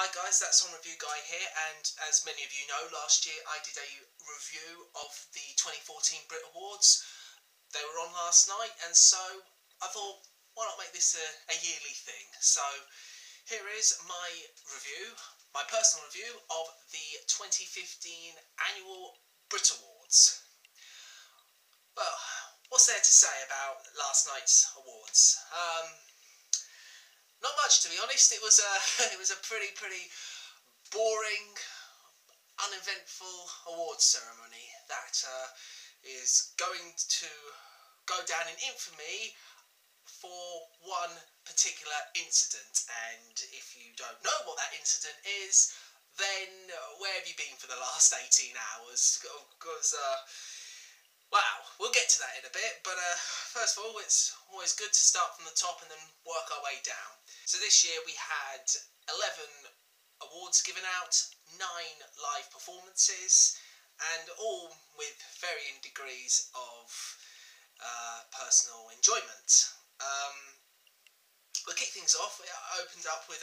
Hi guys, That Song Review Guy here, and as many of you know, last year I did a review of the 2014 Brit Awards. They were on last night, and so I thought, why not make this a yearly thing? So here is my review, my personal review of the 2015 annual Brit Awards. Well, what's there to say about last night's awards? Not much, to be honest. It was a pretty boring, uneventful awards ceremony that is going to go down in infamy for one particular incident. And if you don't know what that incident is, then where have you been for the last 18 hours? Because wow, we'll get to that in a bit, but first of all, it's always good to start from the top and then work our way down. So this year we had 11 awards given out, 9 live performances, and all with varying degrees of personal enjoyment. We'll kick things off. It opened up with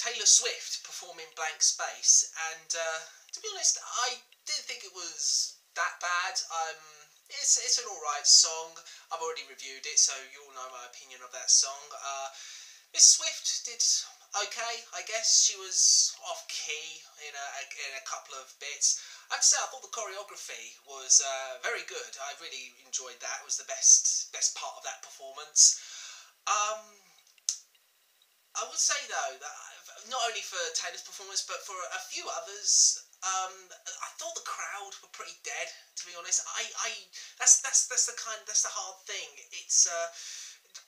Taylor Swift performing Blank Space, and to be honest, I didn't think it was that bad. It's an alright song. I've already reviewed it, so you all know my opinion of that song. Miss Swift did okay, I guess. She was off key in a couple of bits. I have to say, I thought the choreography was very good. I really enjoyed that. It was the best part of that performance. I would say though that not only for Taylor's performance but for a few others, I thought the crowd were pretty dead. To be honest, that's the hard thing. It's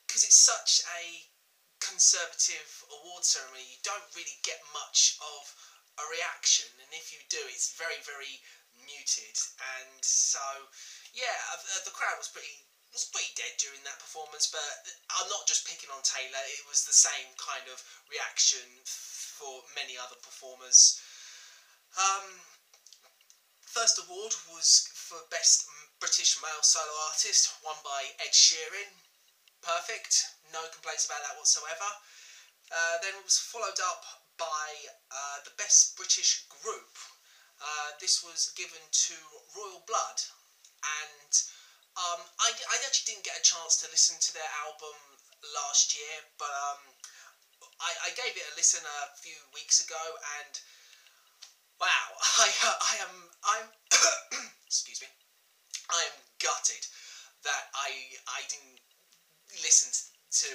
because it's such a conservative award ceremony. You don't really get much of a reaction, and if you do, it's very muted. And so, yeah, the crowd was pretty dead during that performance, but I'm not just picking on Taylor. It was the same kind of reaction for many other performers. First award was for Best British Male Solo Artist, won by Ed Sheeran. Perfect, no complaints about that whatsoever. Then it was followed up by the Best British Group. This was given to Royal Blood, and I actually didn't get a chance to listen to their album last year, but I gave it a listen a few weeks ago, and wow, I'm excuse me, I am gutted that I didn't listen to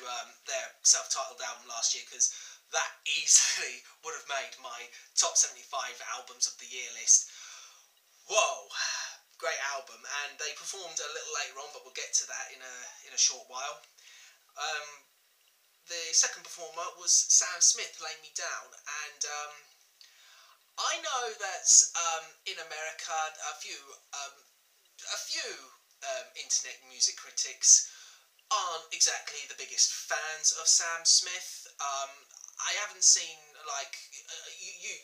their self-titled album last year, because that easily would have made my top 75 albums of the year list. Whoa. Great album, and they performed a little later on, but we'll get to that in a short while. The second performer was Sam Smith, Lay Me Down, and I know that in America a few internet music critics aren't exactly the biggest fans of Sam Smith. I haven't seen, like,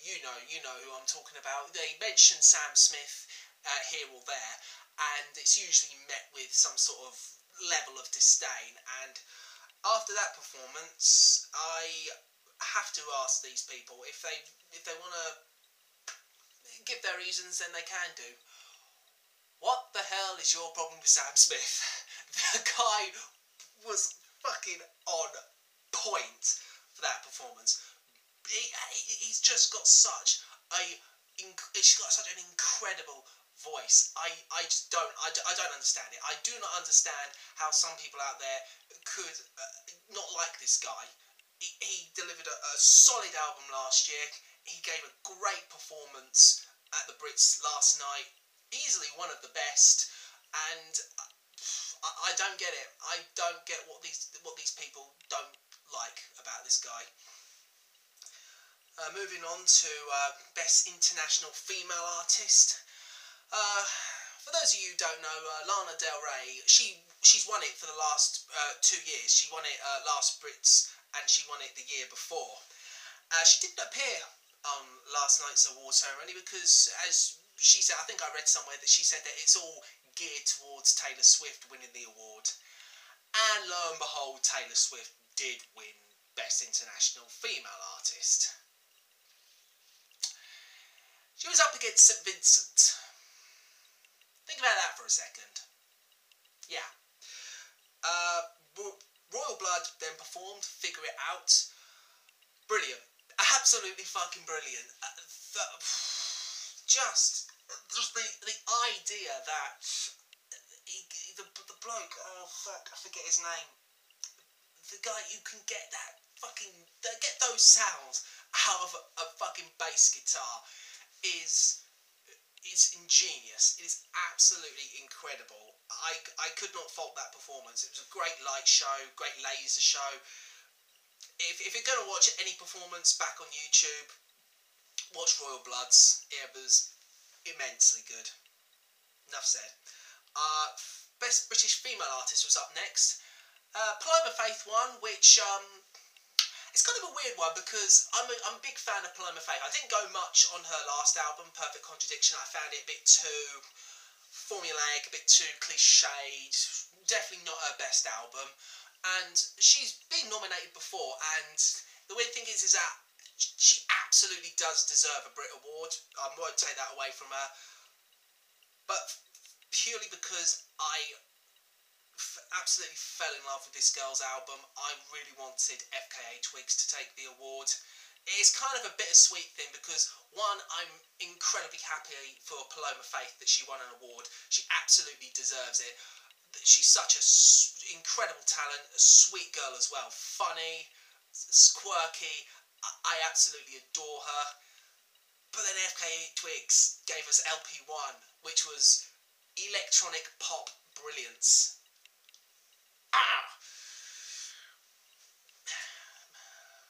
you know who I'm talking about. They mention Sam Smith here or there, and it's usually met with some sort of level of disdain. And after that performance, I have to ask these people if they want to give their reasons, then they can do. What the hell is your problem with Sam Smith? The guy was fucking on point for that performance. He's just got such an incredible voice. I don't understand it. I do not understand how some people out there could not like this guy. He delivered a solid album last year. He gave a great performance at the Brits last night, easily one of the best, and I don't get it. I don't get what these people don't like about this guy. Moving on to Best International Female Artist. For those of you who don't know, Lana Del Rey, she's won it for the last 2 years. She won it last Brits, and she won it the year before. She didn't appear on last night's award ceremony because, as she said, I think I read somewhere that she said that it's all geared towards Taylor Swift winning the award. And lo and behold, Taylor Swift did win Best International Female Artist. against St. Vincent. Think about that for a second. Yeah. Royal Blood then performed Figure It Out. Brilliant. Absolutely fucking brilliant. Just the idea that the bloke, oh fuck, I forget his name. The guy who can get get those sounds out of a fucking bass guitar is ingenious. It is absolutely incredible. I could not fault that performance. It was a great light show, great laser show. If you're going to watch any performance back on YouTube, watch Royal Bloods. It was immensely good. Enough said. Best British Female Artist was up next. Paloma Faith won, which it's kind of a weird one because I'm a big fan of Paloma Faith. I didn't go much on her last album, Perfect Contradiction. I found it a bit too formulaic, a bit too cliched. Definitely not her best album. And she's been nominated before, and the weird thing is that she absolutely does deserve a Brit Award. I won't take that away from her. But purely because I absolutely fell in love with this girl's album, I really wanted FKA Twigs to take the award. It's kind of a bittersweet thing because, one, I'm incredibly happy for Paloma Faith that she won an award. She absolutely deserves it. She's such a incredible talent, a sweet girl as well, funny, quirky. I absolutely adore her. But then FKA Twigs gave us LP1, which was electronic pop brilliance.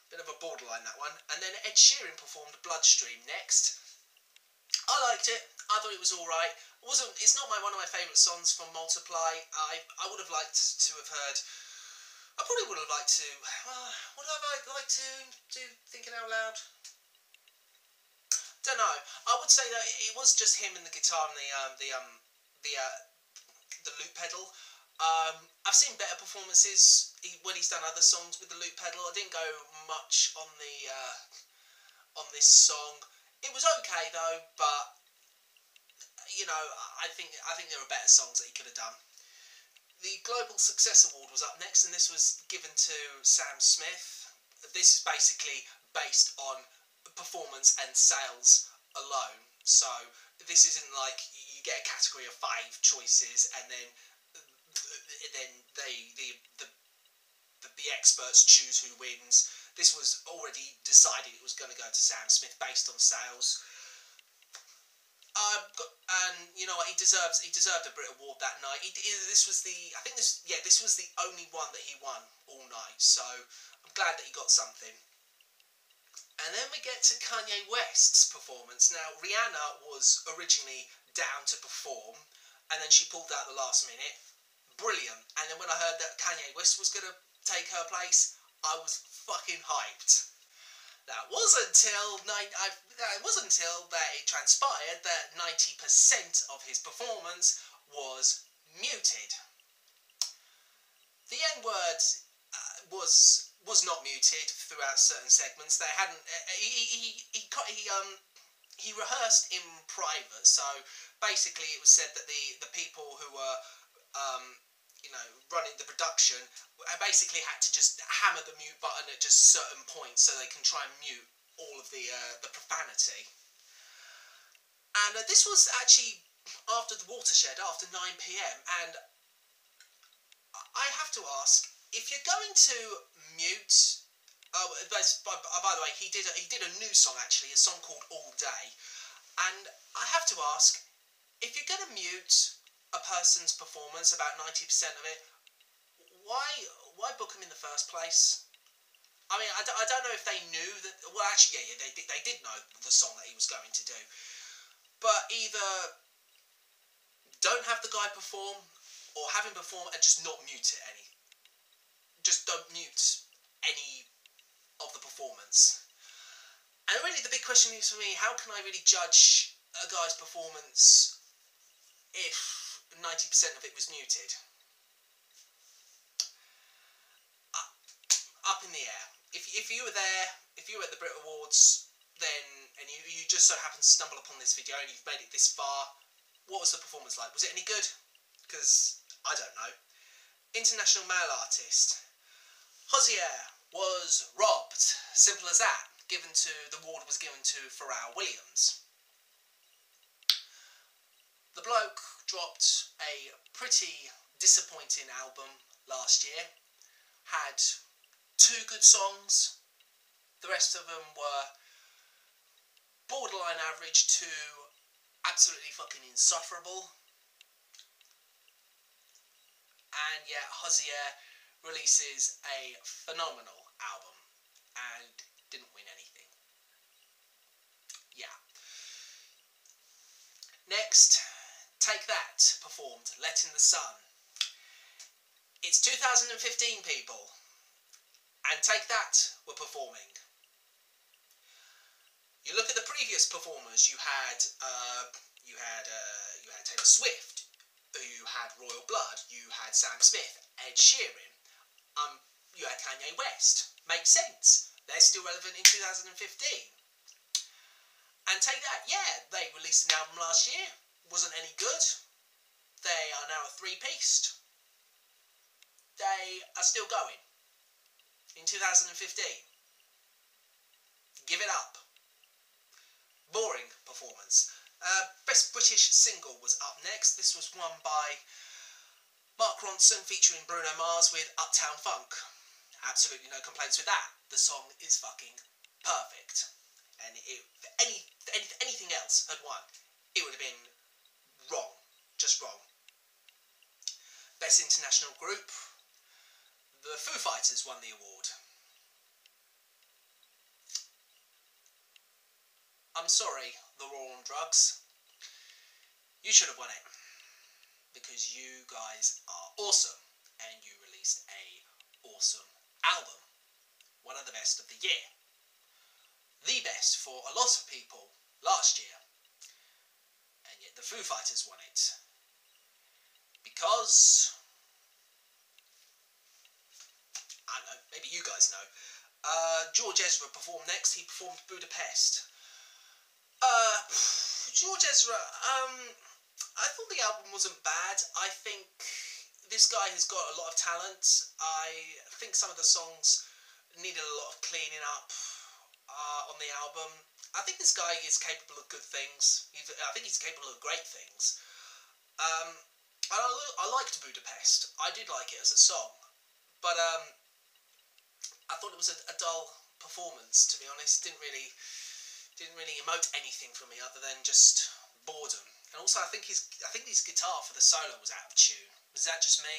Bit of a borderline, that one. And then Ed Sheeran performed Bloodstream next. I liked it. I thought it was alright. It's not one of my favourite songs from Multiply. I would have liked to have heard. I probably would have liked to. Would I like to do Thinking Out Loud? Don't know. I would say that it was just him and the guitar and the loop pedal. I've seen better performances when he's done other songs with the loop pedal. I didn't go much on this song. It was okay though, but you know, I think there are better songs that he could have done. The Global Success Award was up next, and this was given to Sam Smith. This is basically based on performance and sales alone. So this isn't like you get a category of 5 choices and then the experts choose who wins. This was already decided it was going to go to Sam Smith based on sales. And you know what, he deserved a Brit Award that night. This was the only one that he won all night. So I'm glad that he got something. And then we get to Kanye West's performance. Now, Rihanna was originally down to perform, and then she pulled out the last minute. Brilliant. And then when I heard that Kanye West was going to take her place, I was fucking hyped. That wasn't until that it transpired that 90% of his performance was muted. The N-word was not muted throughout certain segments. They hadn't. He rehearsed in private. So basically, it was said that the people who were running the production basically had to just hammer the mute button at just certain points so they can try and mute all of the profanity. And this was actually after the Watershed, after 9 PM, and I have to ask, if you're going to mute, by the way, he did a new song actually, a song called All Day, and I have to ask, if you're going to mute a person's performance, about 90% of it, why book him in the first place? I mean, I don't know if they knew that. Well, actually, yeah, they did know the song that he was going to do, but either don't have the guy perform, or have him perform and just not mute it any. Just don't mute any of the performance. And really, the big question is for me: how can I really judge a guy's performance if 90% of it was muted? Up in the air. If you were there, if you were at the Brit Awards, then and you just so happen to stumble upon this video and you've made it this far, what was the performance like? Was it any good? Because I don't know. International male artist. Hozier was robbed. Simple as that. The award was given to Pharrell Williams. The bloke dropped a pretty disappointing album last year. Had 2 good songs. The rest of them were borderline average to absolutely fucking insufferable. And yet Hozier releases a phenomenal album and didn't win anything. Yeah. Next, Take That performed Let in the Sun. It's 2015, people, and Take That were performing. You look at the previous performers. You had Taylor Swift. You had Royal Blood. You had Sam Smith, Ed Sheeran. You had Kanye West. Makes sense. They're still relevant in 2015. And Take That, yeah, they released an album last year. Wasn't any good. They are now a 3-piece. They are still going in 2015. Give it up. Boring performance. Best British Single was up next. This was won by Mark Ronson featuring Bruno Mars with Uptown Funk. Absolutely no complaints with that. The song is fucking perfect. And if anything else had won, it would have been wrong. Just wrong. Best International Group. The Foo Fighters won the award. I'm sorry, The War on Drugs. You should have won it. Because you guys are awesome. And you released a awesome album. One of the best of the year. The best for a lot of people last year. And yet the Foo Fighters won it. Because, I don't know, maybe you guys know. George Ezra performed next. He performed Budapest. George Ezra, I thought the album wasn't bad. I think this guy has got a lot of talent. I think some of the songs needed a lot of cleaning up on the album. I think this guy is capable of good things. I think he's capable of great things. I liked Budapest. I did like it as a song. But I thought it was a dull performance, to be honest. Didn't really emote anything from me other than just boredom. And also, I think his guitar for the solo was out of tune. Was that just me?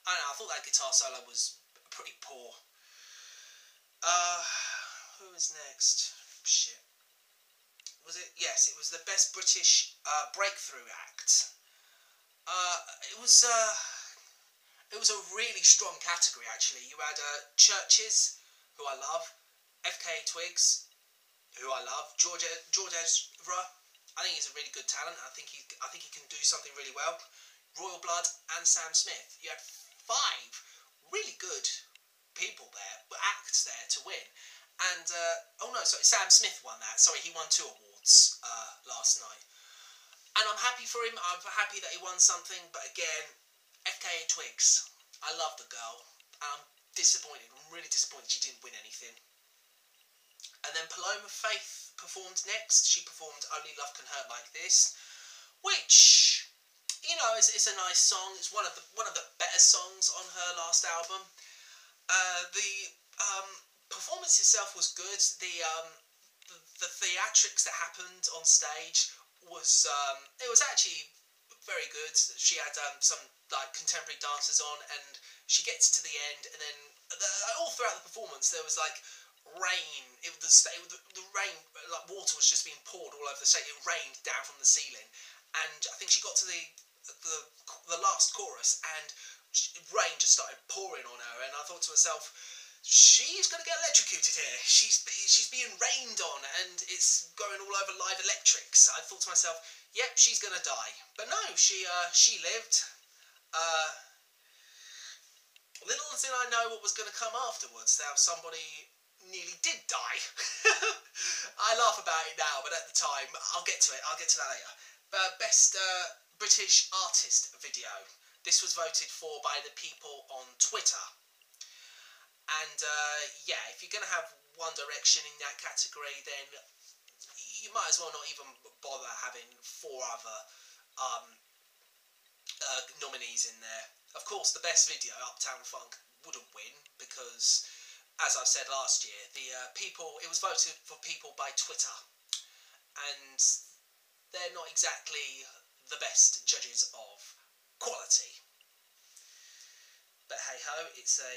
I don't know. I thought that guitar solo was pretty poor. Who was next? Shit. Was it? Yes, it was the Best British Breakthrough Act. It was a really strong category, actually. You had Churches, who I love, FKA Twigs, who I love, George Ezra. I think he's a really good talent. I think he can do something really well. Royal Blood and Sam Smith. You had 5 really good people there, acts there to win. And oh no, sorry, Sam Smith won that. Sorry, he won 2 awards last night. And I'm happy for him. I'm happy that he won something. But again, FKA Twigs. I love the girl. I'm disappointed. I'm really disappointed she didn't win anything. And then Paloma Faith performed next. She performed Only Love Can Hurt Like This, which, you know, is a nice song. It's one of the better songs on her last album. The performance itself was good. The theatrics that happened on stage was it was actually very good. She had some like contemporary dancers on, and she gets to the end, and then all throughout the performance there was like rain. The rain, like water was just being poured all over the stage. It rained down from the ceiling, and I think she got to the last chorus, and rain just started pouring on her. And I thought to myself, she's gonna get electrocuted here. She's being rained on, and it's going all over live electrics. I thought to myself, yep, she's gonna die. But no, she lived. Little did I know what was going to come afterwards. Now somebody nearly did die. I laugh about it now, but at the time, I'll get to it. I'll get to that later. Best British artist video. This was voted for by the people on Twitter. And yeah, if you're going to have One Direction in that category, then you might as well not even bother having 4 other nominees in there. Of course, the best video, Uptown Funk, wouldn't win because, as I've said last year, it was voted for people by Twitter, and they're not exactly the best judges of quality. But hey ho, it's a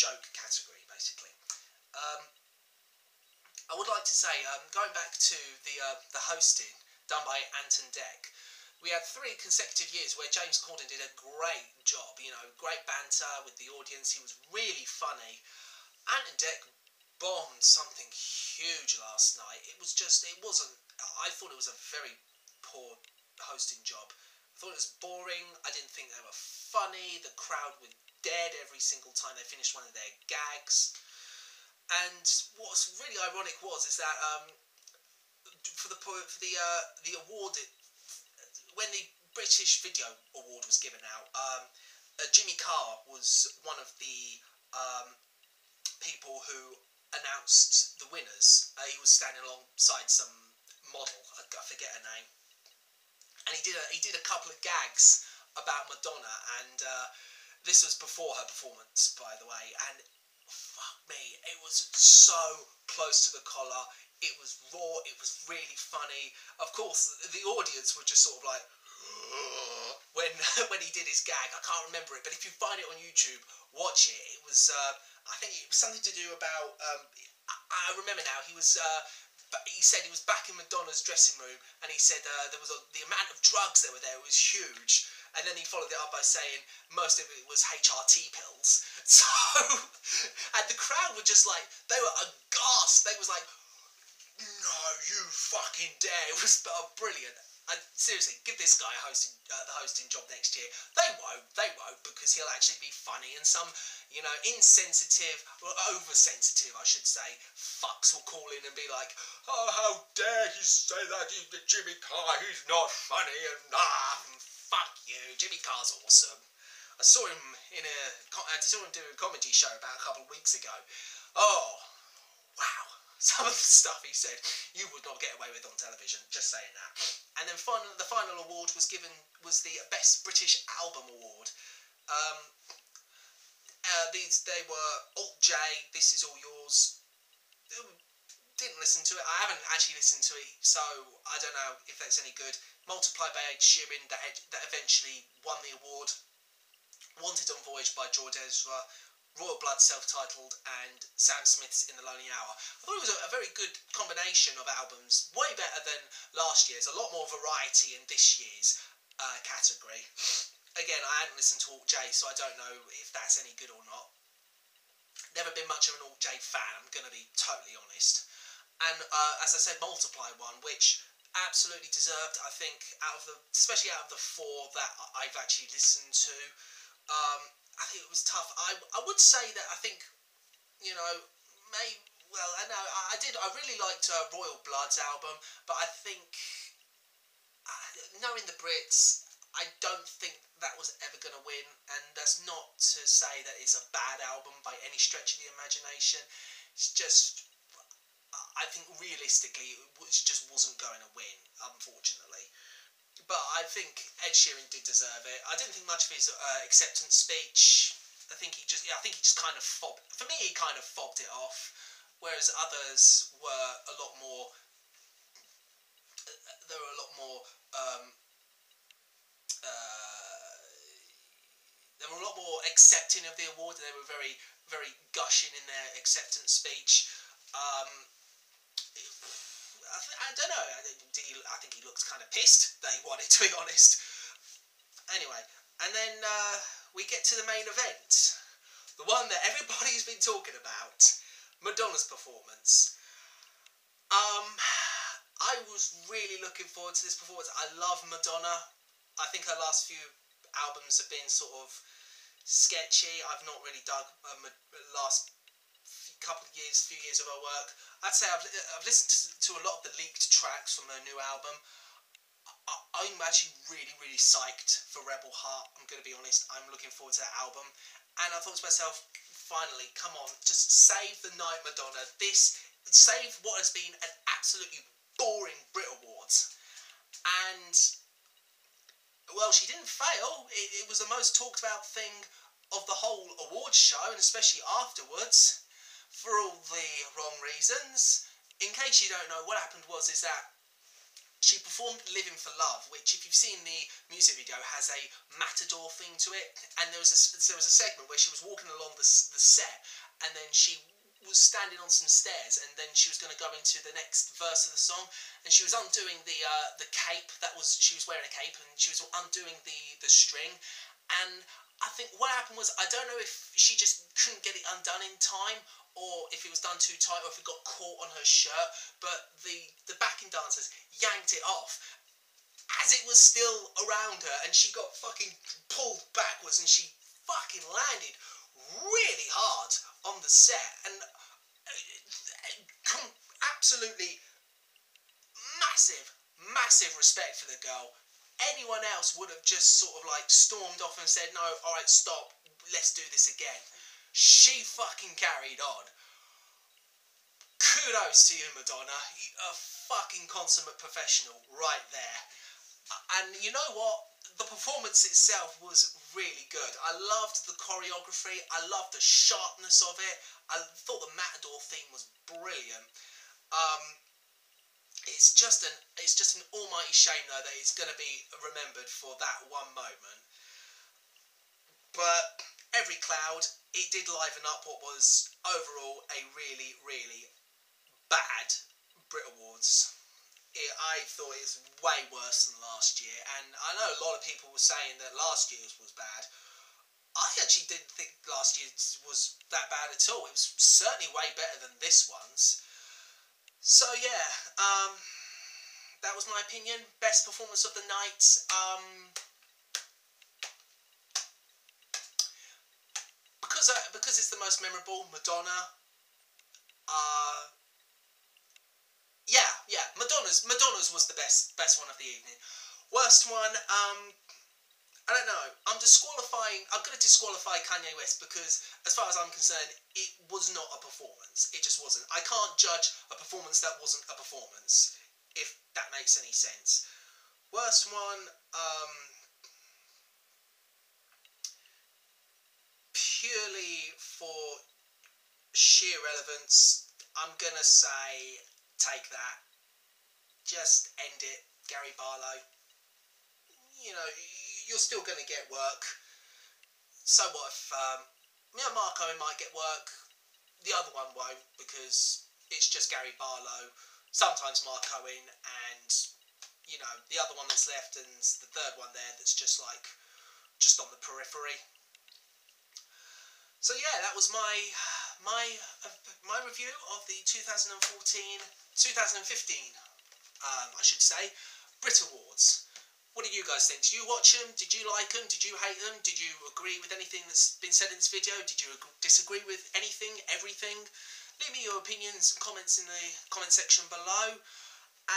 joke category, basically. I would like to say, going back to the hosting done by Anton Deck, we had 3 consecutive years where James Corden did a great job, you know, great banter with the audience. He was really funny. Anton Deck bombed something huge last night. I thought it was a very poor hosting job. I thought it was boring. I didn't think they were funny. The crowd were dead every single time they finished one of their gags. And what's really ironic is that for the award, when the British Video Award was given out, Jimmy Carr was one of the people who announced the winners. He was standing alongside some model, I forget her name, and he did a couple of gags about Madonna, and this was before her performance, by the way, and fuck me, it was so close to the collar. It was raw, it was really funny. Of course, the audience were just sort of like when he did his gag. I can't remember it, but if you find it on YouTube, watch it. It was I think it was something to do about I remember now, he said he was back in Madonna's dressing room, and he said there was the amount of drugs that were there was huge. And then he followed it up by saying most of it was HRT pills. So, and the crowd were just like, they were aghast. They was like, no, you fucking dare. It was brilliant. And seriously, give this guy the hosting job next year. They won't, because he'll actually be funny, and some, you know, insensitive, or oversensitive, I should say, fucks will call in and be like, oh, how dare you say that, Jimmy Carr, he's not funny, and fuck you, Jimmy Carr's awesome. I saw him do a comedy show about a couple of weeks ago. Oh, wow. Some of the stuff he said, you would not get away with on television, just saying that. And then the final award was the Best British Album Award. They were Alt J, This Is All Yours. Didn't listen to it. I haven't actually listened to it, so I don't know if that's any good. Multiply by Ed Sheeran, that eventually won the award. Wanted on Voyage by George Ezra. Royal Blood, self-titled, and Sam Smith's In the Lonely Hour. I thought it was a very good combination of albums, way better than last year's. A lot more variety in this year's category. Again, I hadn't listened to Alt J, so I don't know if that's any good or not. Never been much of an Alt J fan, I'm going to be totally honest. And as I said, Multiply won, which absolutely deserved, I think, especially out of the 4 that I've actually listened to. I think it was tough. I would say that I think, you know, I really liked Royal Blood's album, but I think, knowing the Brits, I don't think that was ever going to win, and that's not to say that it's a bad album by any stretch of the imagination. It's just, I think realistically, it just wasn't going to win, unfortunately. But I think Ed Sheeran did deserve it. I didn't think much of his acceptance speech. I think he just kind of fobbed. For me, he kind of fobbed it off, whereas others were a lot more. They were a lot more. They were a lot more accepting of the award. They were very, very gushing in their acceptance speech. I don't know. I think he looked kind of pissed that he won it, to be honest. Anyway, and then we get to the main event, the one that everybody's been talking about, Madonna's performance. I was really looking forward to this performance. I love Madonna. I think her last few albums have been sort of sketchy. I've not really dug last few years of her work. I'd say I've listened to a lot of the leaked tracks from her new album. I'm actually really psyched for Rebel Heart. I'm going to be honest. I'm looking forward to that album. And I thought to myself, finally, come on, just save the night, Madonna. Save what has been an absolutely boring Brit Awards. And, well, she didn't fail. It was the most talked about thing of the whole awards show, and especially afterwards, for all the wrong reasons. In case you don't know, what happened is that she performed Living for Love, which, if you've seen the music video, has a matador thing to it. And there was a segment where she was walking along the set, and then she was standing on some stairs, and then she was going to go into the next verse of the song, and she was undoing the cape she was wearing a cape, and she was undoing the string. And I think what happened was, I don't know if she just couldn't get it undone in time, or if it was done too tight, or if it got caught on her shirt, but the backing dancers yanked it off as it was still around her, and she got fucking pulled backwards, and she fucking landed really hard on the set. And absolutely massive respect for the girl. Anyone else would have just sort of like stormed off and said, no, alright, stop, let's do this again. She fucking carried on. Kudos to you, Madonna. You're a fucking consummate professional right there. And you know what? The performance itself was really good. I loved the choreography. I loved the sharpness of it. I thought the Matador theme was brilliant. It's just an almighty shame though that it's going to be remembered for that one moment. But every cloud, it did liven up what was overall a really bad Brit Awards. I thought it was way worse than last year, and I know a lot of people were saying that last year's was bad. I actually didn't think last year's was that bad at all. It was certainly way better than this one's. So yeah, that was my opinion. Best performance of the night. Because it's the most memorable, Madonna. Yeah, Madonna's was the best one of the evening. Worst one, I don't know. I'm going to disqualify Kanye West, because as far as I'm concerned, it was not a performance. It just wasn't. I can't judge a performance that wasn't a performance, if that makes any sense. Worst one, purely for sheer relevance, I'm going to say, take that. Just end it, Gary Barlow. You know, you're still going to get work. So what if Mark Owen might get work, the other one won't, because it's just Gary Barlow, sometimes Mark Owen, and you know, the other one that's left, and the third one there that's just on the periphery. So yeah, that was my review of the 2015, I should say, Brit Awards. What do you guys think? Did you watch them? Did you like them? Did you hate them? Did you agree with anything that's been said in this video? Did you disagree with anything, everything? Leave me your opinions and comments in the comment section below.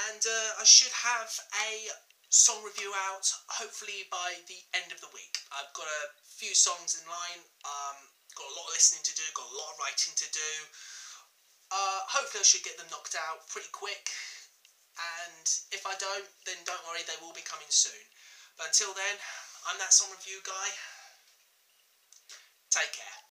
And I should have a song review out, hopefully by the end of the week. I've got a few songs in line, got a lot of listening to do, got a lot of writing to do. Hopefully I should get them knocked out pretty quick. And if I don't, then don't worry, they will be coming soon. But until then, I'm That Song Review Guy. Take care.